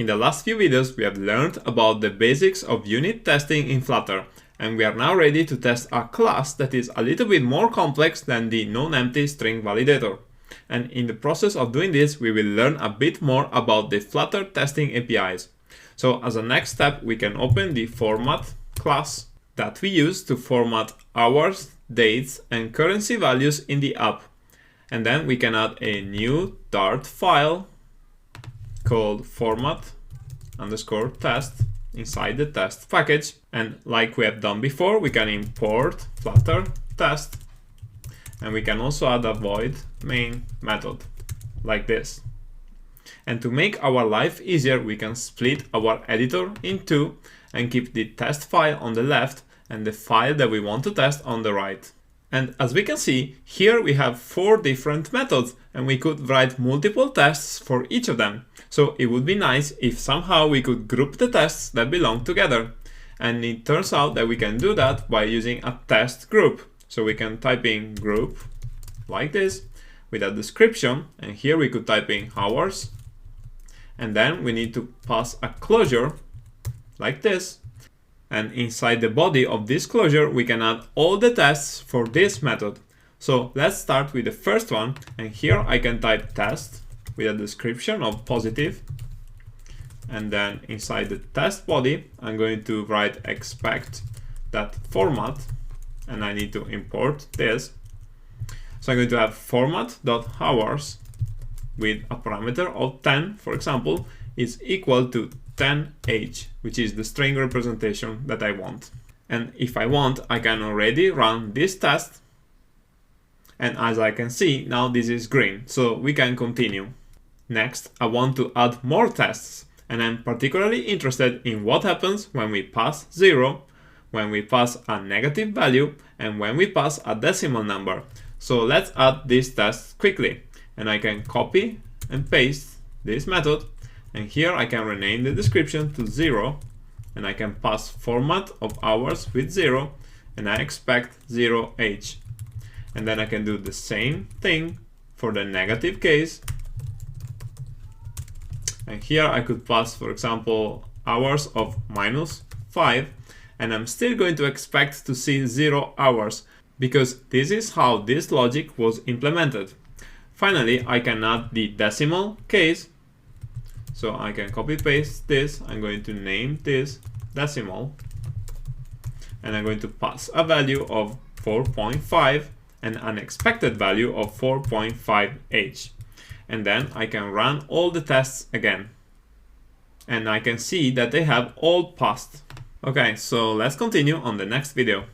In the last few videos, we have learned about the basics of unit testing in Flutter, and we are now ready to test a class that is a little bit more complex than the non-empty string validator. And in the process of doing this, we will learn a bit more about the Flutter testing APIs. So as a next step, we can open the format class that we use to format hours, dates, and currency values in the app. And then we can add a new Dart file called format_test inside the test package. And like we have done before, we can import Flutter test, and we can also add a void main method like this. And to make our life easier, we can split our editor in two and keep the test file on the left and the file that we want to test on the right. And as we can see, here we have 4 different methods, and we could write multiple tests for each of them. So it would be nice if somehow we could group the tests that belong together. And it turns out that we can do that by using a test group. So we can type in group like this with a description, and here we could type in hours. And then we need to pass a closure like this. And inside the body of this closure, we can add all the tests for this method. So let's start with the first one. And here I can type test with a description of positive. And then inside the test body, I'm going to write expect that format. And I need to import this. So I'm going to have format.hours with a parameter of 10, for example, is equal to 10h, which is the string representation that I want. And if I want, I can already run this test. And as I can see, now this is green, so we can continue. Next, I want to add more tests, and I'm particularly interested in what happens when we pass 0, when we pass a negative value, and when we pass a decimal number. So let's add these tests quickly. And I can copy and paste this method. And here I can rename the description to 0, and I can pass format of hours with 0, and I expect 0h. And then I can do the same thing for the negative case. And here I could pass, for example, hours of -5, and I'm still going to expect to see 0 hours, because this is how this logic was implemented. Finally, I can add the decimal case. So I can copy paste this. I'm going to name this decimal, and I'm going to pass a value of 4.5 and an expected value of 4.5h. And then I can run all the tests again, and I can see that they have all passed. Okay, so let's continue on the next video.